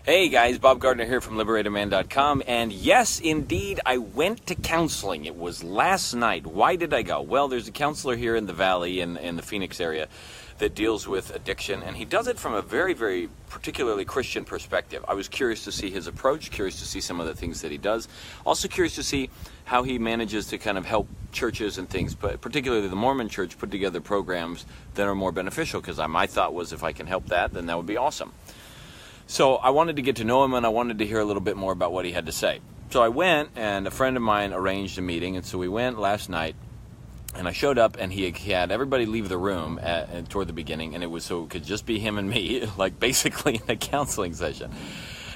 Hey guys, Bob Gardner here from LiberatedMan.com, and yes, indeed, I went to counseling. It was last night. Why did I go? Well, there's a counselor here in the Valley, in the Phoenix area, that deals with addiction, and he does it from a very, very particularly Christian perspective. I was curious to see his approach, curious to see some of the things that he does, also curious to see how he manages to kind of help churches and things, but particularly the Mormon Church, put together programs that are more beneficial, because my thought was if I can help that, then that would be awesome. So I wanted to get to know him, and I wanted to hear a little bit more about what he had to say. So I went, and a friend of mine arranged a meeting, and so we went last night, and I showed up, and he had everybody leave the room toward the beginning, and it was so it could just be him and me, like basically in a counseling session.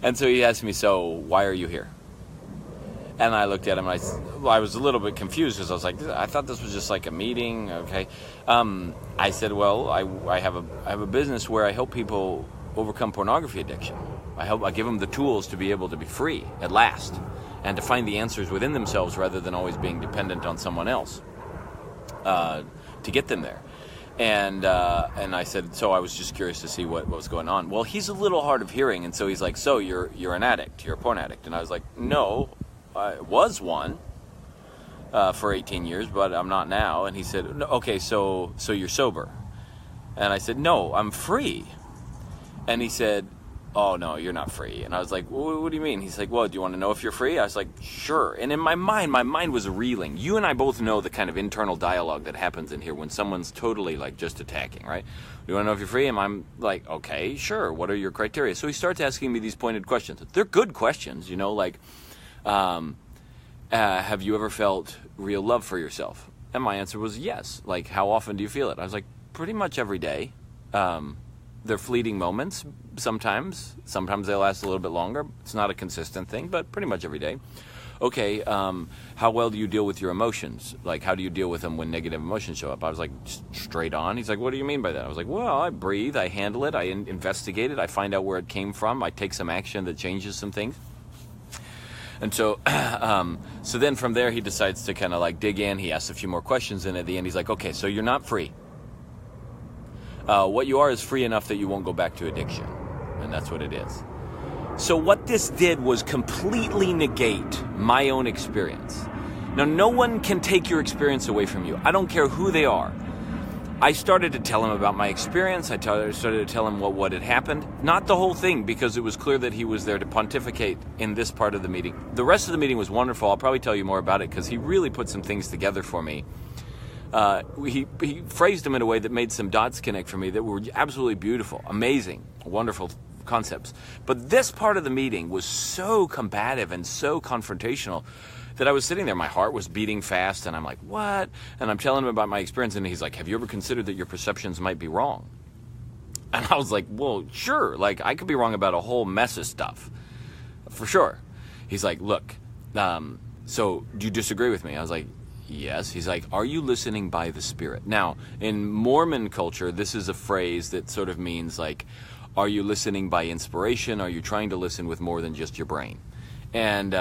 And so he asked me, so why are you here? And I looked at him, and I was a little bit confused, because I was like, I thought this was just like a meeting, okay. I said, well, I have a business where I help people overcome pornography addiction. I give them the tools to be able to be free at last, and to find the answers within themselves rather than always being dependent on someone else to get them there. And I said, so I was just curious to see what was going on. Well, he's a little hard of hearing, and so he's like, so you're an addict, you're a porn addict. And I was like, no, I was one for 18 years, but I'm not now. And he said, no, okay, so you're sober. And I said, no, I'm free. And he said, oh, no, you're not free. And I was like, well, what do you mean? He's like, well, do you want to know if you're free? I was like, sure. And in my mind was reeling. You and I both know the kind of internal dialogue that happens in here when someone's totally like just attacking, right? Do you want to know if you're free? And I'm like, okay, sure. What are your criteria? So he starts asking me these pointed questions. They're good questions, you know, like, have you ever felt real love for yourself? And my answer was yes. Like, how often do you feel it? I was like, pretty much every day. They're fleeting moments sometimes. Sometimes they last a little bit longer. It's not a consistent thing, but pretty much every day. Okay, how well do you deal with your emotions? Like, how do you deal with them when negative emotions show up? I was like, straight on. He's like, what do you mean by that? I was like, well, I breathe, I handle it, I investigate it, I find out where it came from, I take some action that changes some things. And so, so then from there, he decides to kind of like dig in. He asks a few more questions, and at the end, he's like, okay, so you're not free. What you are is free enough that you won't go back to addiction. And that's what it is. So what this did was completely negate my own experience. Now, no one can take your experience away from you. I don't care who they are. I started to tell him about my experience. I started to tell him what had happened. Not the whole thing, because it was clear that he was there to pontificate in this part of the meeting. The rest of the meeting was wonderful. I'll probably tell you more about it, because he really put some things together for me. He phrased them in a way that made some dots connect for me that were absolutely beautiful, amazing, wonderful concepts. But this part of the meeting was so combative and so confrontational that I was sitting there, my heart was beating fast, and I'm like, what? And I'm telling him about my experience, and he's like, have you ever considered that your perceptions might be wrong? And I was like, well, sure, like, I could be wrong about a whole mess of stuff, for sure. He's like, look, so do you disagree with me? I was like, yes. He's like, are you listening by the Spirit? Now, in Mormon culture, this is a phrase that sort of means like, are you listening by inspiration? Are you trying to listen with more than just your brain? And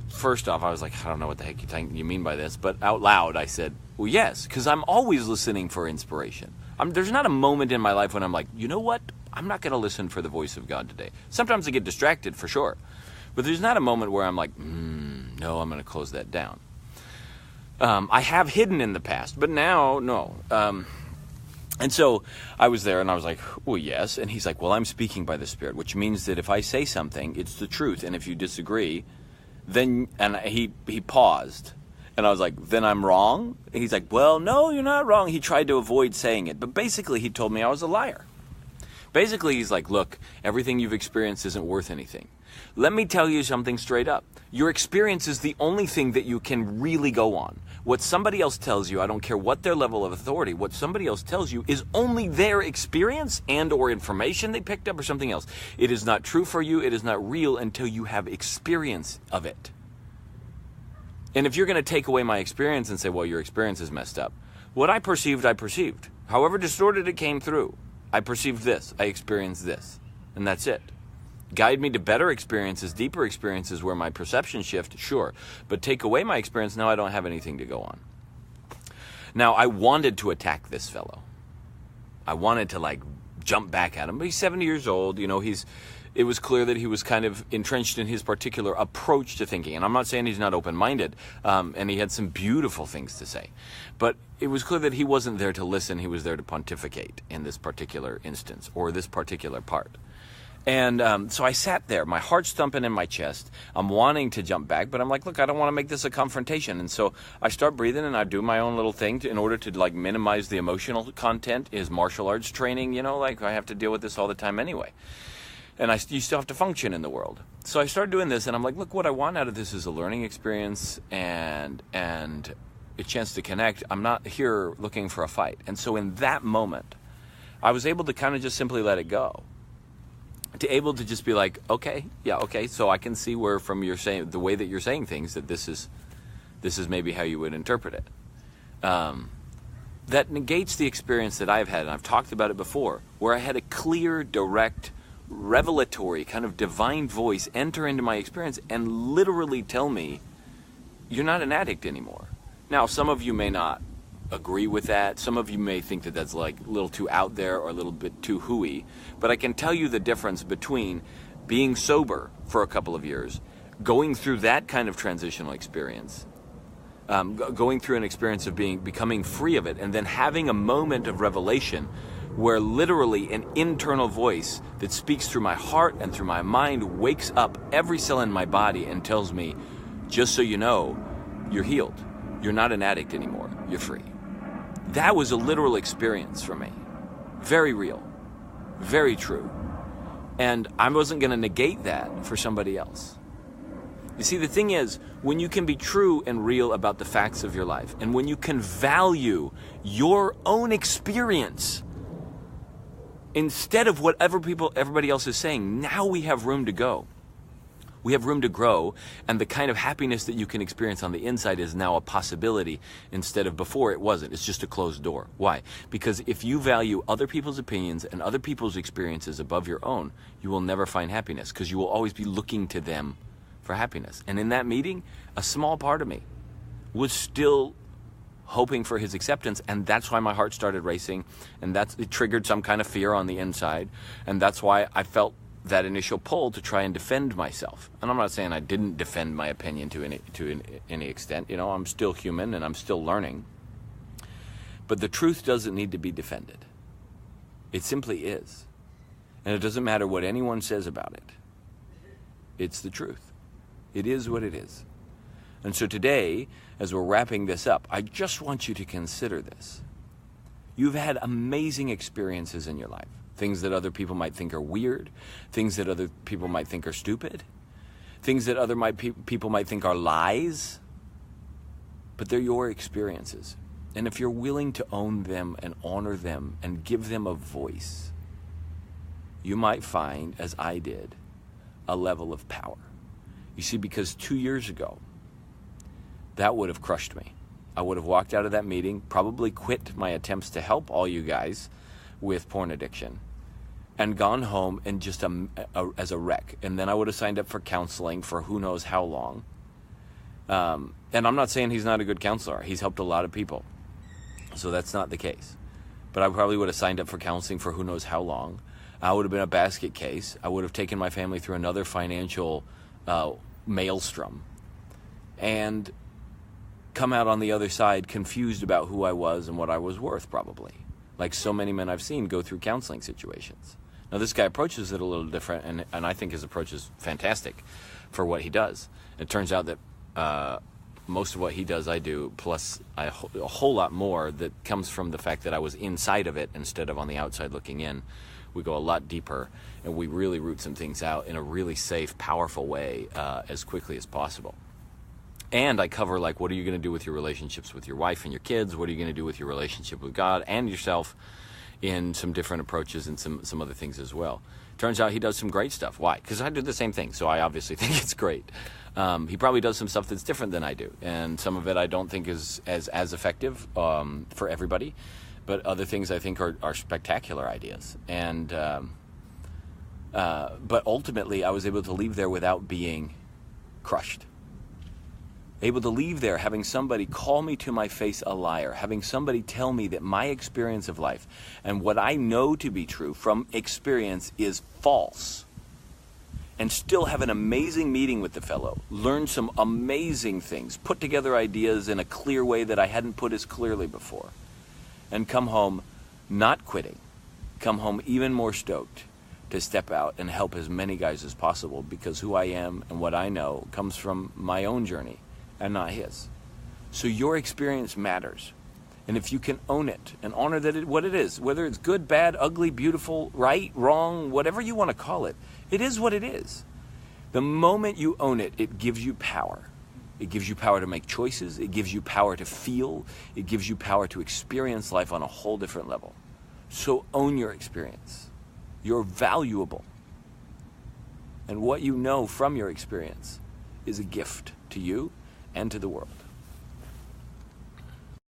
first off, I was like, I don't know what the heck you mean by this, but out loud I said, well, yes, because I'm always listening for inspiration. There's not a moment in my life when I'm like, you know what? I'm not going to listen for the voice of God today. Sometimes I get distracted, for sure. But there's not a moment where I'm like, no, I'm going to close that down. I have hidden in the past, but now, no. And so I was there, and I was like, well, yes. And he's like, well, I'm speaking by the Spirit, which means that if I say something, it's the truth. And if you disagree, then, and he paused. And I was like, then I'm wrong? And he's like, well, no, you're not wrong. He tried to avoid saying it. But basically, he told me I was a liar. Basically, he's like, look, everything you've experienced isn't worth anything. Let me tell you something straight up. Your experience is the only thing that you can really go on. What somebody else tells you, I don't care what their level of authority, what somebody else tells you is only their experience and or information they picked up or something else. It is not true for you. It is not real until you have experience of it. And if you're going to take away my experience and say, well, your experience is messed up, what I perceived, I perceived. However distorted it came through, I perceived this, I experienced this, and that's it. Guide me to better experiences, deeper experiences where my perception shift, sure. But take away my experience, now I don't have anything to go on. Now, I wanted to attack this fellow. I wanted to, like, jump back at him. But he's 70 years old. It was clear that he was kind of entrenched in his particular approach to thinking. And I'm not saying he's not open-minded, and he had some beautiful things to say. But it was clear that he wasn't there to listen. He was there to pontificate in this particular instance, or this particular part. And so I sat there, my heart's thumping in my chest. I'm wanting to jump back, but I'm like, look, I don't want to make this a confrontation. And so I start breathing, and I do my own little thing in order to like minimize the emotional content. Is martial arts training, like I have to deal with this all the time anyway. And you still have to function in the world. So I started doing this, and I'm like, look, what I want out of this is a learning experience and a chance to connect. I'm not here looking for a fight. And so in that moment, I was able to kind of just simply let it go. To able to just be like, okay, so I can see where from the way that you're saying things, that this is maybe how you would interpret it. That negates the experience that I've had, and I've talked about it before, where I had a clear, direct, revelatory kind of divine voice enter into my experience and literally tell me, you're not an addict anymore. Now, some of you may not agree with that. Some of you may think that that's like a little too out there or a little bit too hooey. But I can tell you the difference between being sober for a couple of years, going through that kind of transitional experience, going through an experience of becoming free of it, and then having a moment of revelation where literally an internal voice that speaks through my heart and through my mind wakes up every cell in my body and tells me, just so you know, you're healed. You're not an addict anymore. You're free. That was a literal experience for me. Very real. Very true. And I wasn't going to negate that for somebody else. You see, the thing is, when you can be true and real about the facts of your life, and when you can value your own experience instead of what everybody else is saying, now we have room to go. We have room to grow, and the kind of happiness that you can experience on the inside is now a possibility instead of before it wasn't. It's just a closed door. Why? Because if you value other people's opinions and other people's experiences above your own, you will never find happiness, because you will always be looking to them for happiness. And in that meeting, a small part of me was still hoping for his acceptance, and that's why my heart started racing, and it triggered some kind of fear on the inside, and that's why I felt that initial pull to try and defend myself. And I'm not saying I didn't defend my opinion to any extent. I'm still human and I'm still learning. But the truth doesn't need to be defended. It simply is. And it doesn't matter what anyone says about it. It's the truth. It is what it is. And so today, as we're wrapping this up, I just want you to consider this. You've had amazing experiences in your life. Things that other people might think are weird, things that other people might think are stupid, things that other people might think are lies, but they're your experiences. And if you're willing to own them and honor them and give them a voice, you might find, as I did, a level of power. You see, because 2 years ago, that would have crushed me. I would have walked out of that meeting, probably quit my attempts to help all you guys with porn addiction, and gone home and just as a wreck. And then I would have signed up for counseling for who knows how long. And I'm not saying he's not a good counselor. He's helped a lot of people. So that's not the case. But I probably would have signed up for counseling for who knows how long. I would have been a basket case. I would have taken my family through another financial maelstrom and come out on the other side confused about who I was and what I was worth, probably. Like so many men I've seen go through counseling situations. Now, this guy approaches it a little different, and I think his approach is fantastic for what he does. It turns out that most of what he does, I do, plus a whole lot more that comes from the fact that I was inside of it instead of on the outside looking in. We go a lot deeper, and we really root some things out in a really safe, powerful way as quickly as possible. And I cover, like, what are you going to do with your relationships with your wife and your kids? What are you going to do with your relationship with God and yourself in some different approaches and some other things as well. Turns out he does some great stuff. Why? Because I do the same thing, so I obviously think it's great. He probably does some stuff that's different than I do, and some of it I don't think is as effective for everybody, but other things I think are spectacular ideas. And but ultimately, I was able to leave there without being crushed. Able to leave there having somebody call me to my face a liar, having somebody tell me that my experience of life and what I know to be true from experience is false, and still have an amazing meeting with the fellow, learn some amazing things, put together ideas in a clear way that I hadn't put as clearly before, and come home not quitting, come home even more stoked to step out and help as many guys as possible, because who I am and what I know comes from my own journey and not his. So your experience matters. And if you can own it and honor what it is, whether it's good, bad, ugly, beautiful, right, wrong, whatever you want to call it, it is what it is. The moment you own it, it gives you power. It gives you power to make choices. It gives you power to feel. It gives you power to experience life on a whole different level. So own your experience. You're valuable. And what you know from your experience is a gift to you and to the world.